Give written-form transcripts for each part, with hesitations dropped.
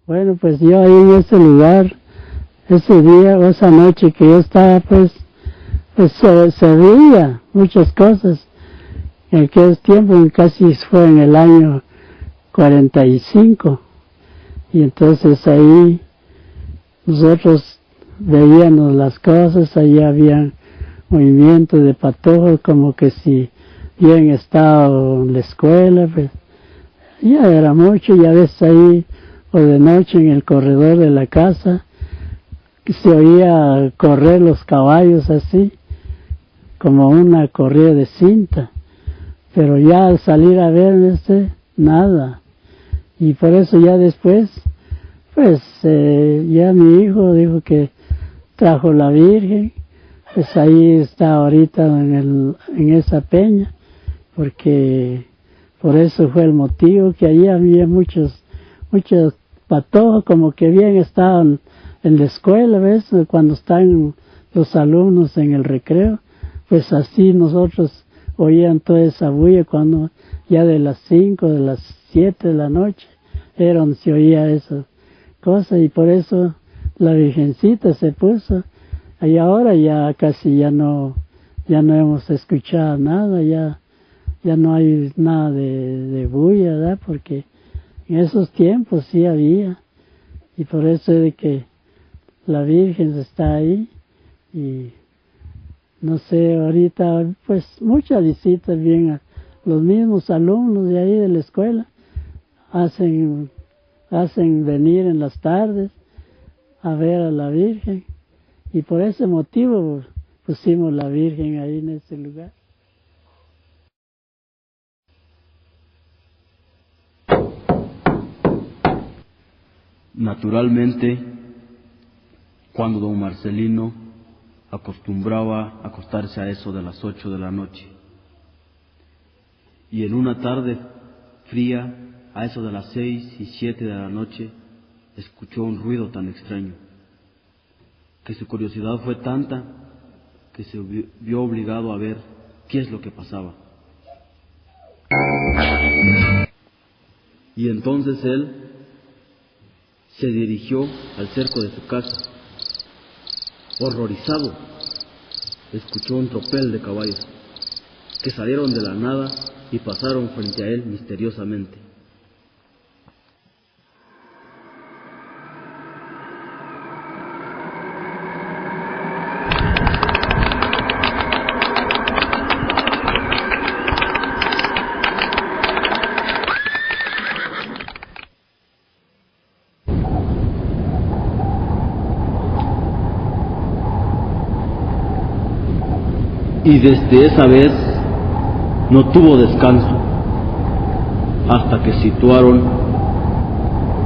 Bueno, pues yo ahí en ese lugar, ese día o esa noche que yo estaba, pues se veía muchas cosas. En aquel tiempo, casi fue en el año 45, y entonces ahí nosotros veíamos las cosas, ahí había movimiento de patojos, como que si bien estado en la escuela, pues ya era mucho, y a veces ahí, o de noche en el corredor de la casa, que se oía correr los caballos así, como una corrida de cinta, pero ya al salir a ver, nada, y por eso ya después, pues ya mi hijo dijo que trajo la Virgen, pues ahí está ahorita en esa peña, porque por eso fue el motivo, que allí había muchos patojos, como que bien estaban en la escuela, ¿ves? Cuando están los alumnos en el recreo, pues así nosotros oían toda esa bulla cuando ya de las 5, de las 7 de la noche, era donde se oía esa cosa, y por eso la Virgencita se puso, y ahora ya casi ya no hemos escuchado nada, ya no hay nada de bulla, ¿verdad? Porque en esos tiempos sí había, y por eso es de que la Virgen está ahí, y no sé, ahorita pues muchas visitas vienen, los mismos alumnos de ahí de la escuela hacen venir en las tardes a ver a la Virgen, y por ese motivo pusimos la Virgen ahí en ese lugar. Naturalmente, cuando don Marcelino acostumbraba acostarse a eso de las 8 de la noche, y en una tarde fría, a eso de las 6 y 7 de la noche, escuchó un ruido tan extraño, que su curiosidad fue tanta que se vio obligado a ver qué es lo que pasaba. Y entonces él se dirigió al cerco de su casa. Horrorizado, escuchó un tropel de caballos que salieron de la nada y pasaron frente a él misteriosamente. Y desde esa vez no tuvo descanso hasta que situaron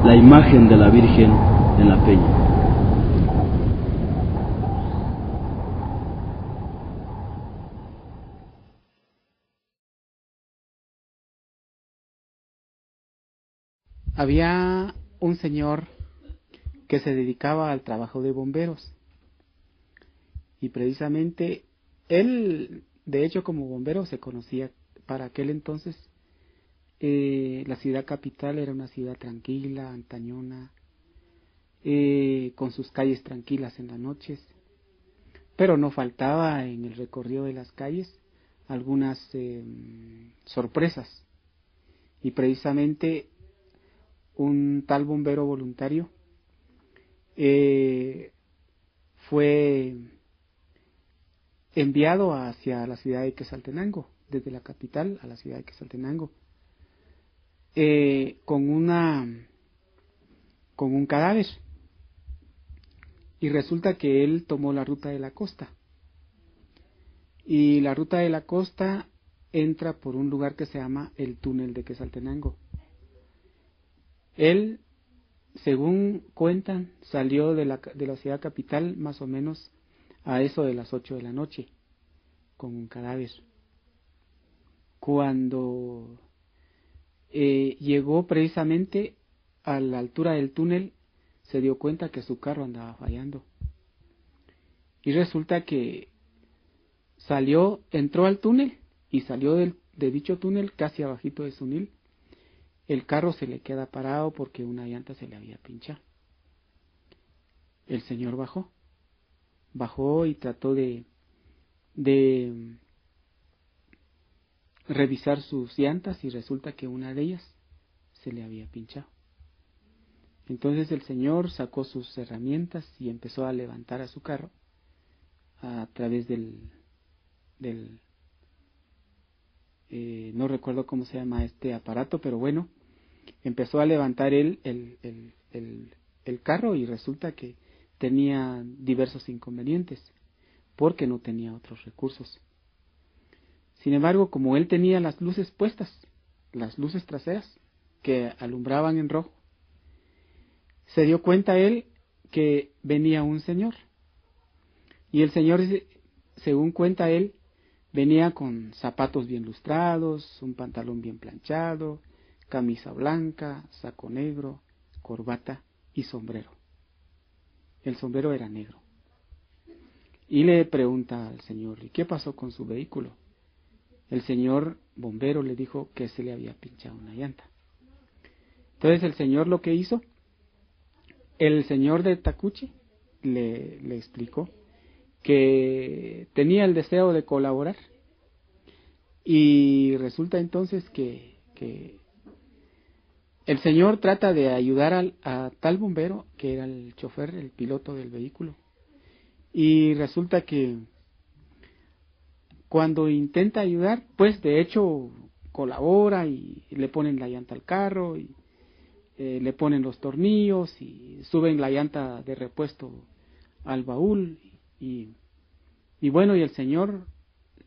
la imagen de la Virgen en la peña. Había un señor que se dedicaba al trabajo de bomberos, y precisamente él, de hecho, como bombero se conocía. Para aquel entonces la ciudad capital era una ciudad tranquila, antañona, con sus calles tranquilas en las noches, pero no faltaba en el recorrido de las calles algunas sorpresas, y precisamente un tal bombero voluntario fue enviado hacia la ciudad de Quetzaltenango, desde la capital a la ciudad de Quetzaltenango, con un cadáver, y resulta que él tomó la ruta de la costa, y la ruta de la costa entra por un lugar que se llama el túnel de Quetzaltenango. Él, según cuentan, salió de la ciudad capital más o menos a eso de las 8 de la noche, con un cadáver. Cuando llegó precisamente a la altura del túnel, se dio cuenta que su carro andaba fallando. Y resulta que entró al túnel y salió de dicho túnel casi abajito de Sunil, el carro se le queda parado porque una llanta se le había pinchado. El señor bajó y trató de revisar sus llantas y resulta que una de ellas se le había pinchado. Entonces el señor sacó sus herramientas y empezó a levantar a su carro a través no recuerdo cómo se llama este aparato, pero bueno, empezó a levantar el carro y resulta que tenía diversos inconvenientes porque no tenía otros recursos. Sin embargo, como él tenía las luces puestas, las luces traseras que alumbraban en rojo, se dio cuenta él que venía un señor. Y el señor, según cuenta él, venía con zapatos bien lustrados, un pantalón bien planchado, camisa blanca, saco negro, corbata y sombrero. El sombrero era negro. Y le pregunta al señor, ¿y qué pasó con su vehículo? El señor bombero le dijo que se le había pinchado una llanta. Entonces el señor lo que hizo, el señor de Tacuche le explicó que tenía el deseo de colaborar y resulta entonces que el señor trata de ayudar a tal bombero que era el chofer, el piloto del vehículo, y resulta que cuando intenta ayudar, pues de hecho colabora y le ponen la llanta al carro y le ponen los tornillos y suben la llanta de repuesto al baúl y bueno, y el señor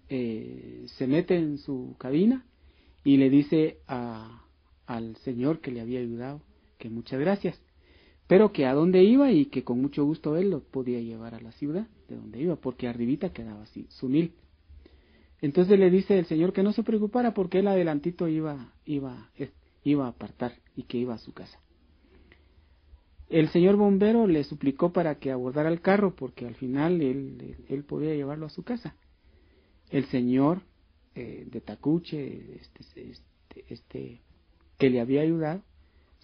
se mete en su cabina y le dice al señor que le había ayudado que muchas gracias, pero que a dónde iba y que con mucho gusto él lo podía llevar a la ciudad de donde iba, porque arribita quedaba así, Sunil. Entonces le dice el señor que no se preocupara porque él adelantito iba a apartar y que iba a su casa. El señor bombero le suplicó para que abordara el carro porque al final él podía llevarlo a su casa. El señor de Tacuche, que le había ayudado,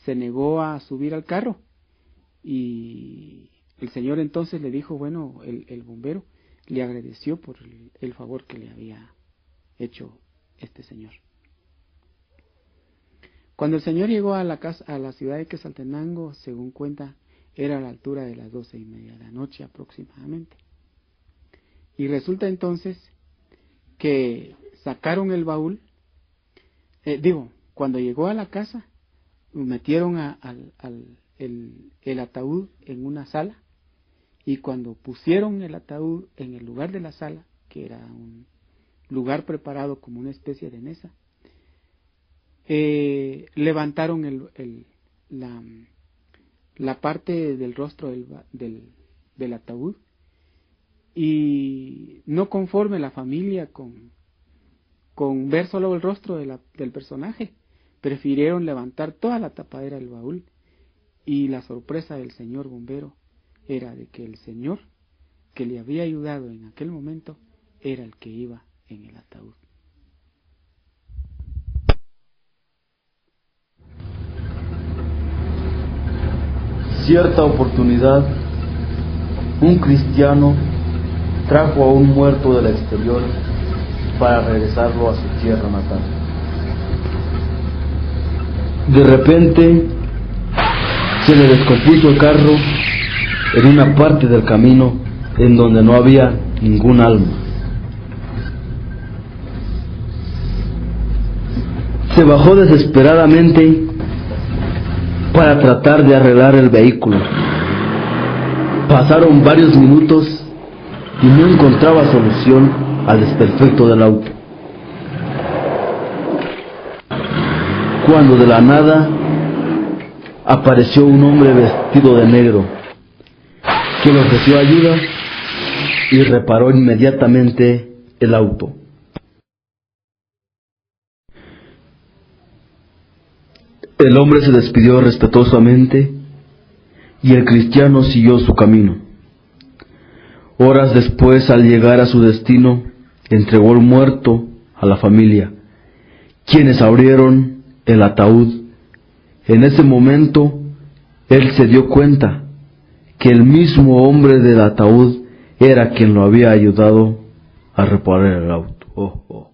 se negó a subir al carro y el señor entonces le dijo, bueno, el bombero le agradeció por el favor que le había hecho este señor. Cuando el señor llegó a la ciudad de Quetzaltenango, según cuenta, era a la altura de las 12:30 de la noche aproximadamente. Y resulta entonces que sacaron el baúl, cuando llegó a la casa, metieron el ataúd en una sala, y cuando pusieron el ataúd en el lugar de la sala, que era un lugar preparado como una especie de mesa, levantaron la parte del rostro del ataúd, y no conforme la familia con ver solo el rostro del personaje, prefirieron levantar toda la tapadera del baúl, y la sorpresa del señor bombero era de que el señor que le había ayudado en aquel momento era el que iba en el ataúd. Cierta oportunidad, un cristiano trajo a un muerto del exterior para regresarlo a su tierra natal. De repente se le descompuso el carro en una parte del camino en donde no había ningún alma. Se bajó desesperadamente para tratar de arreglar el vehículo. Pasaron varios minutos y no encontraba solución al desperfecto del auto. Cuando de la nada apareció un hombre vestido de negro que le ofreció ayuda y reparó inmediatamente el auto. El hombre se despidió respetuosamente y el cristiano siguió su camino. Horas después, al llegar a su destino, entregó el muerto a la familia, quienes abrieron el ataúd En ese momento, él se dio cuenta que el mismo hombre del ataúd era quien lo había ayudado a reparar el auto.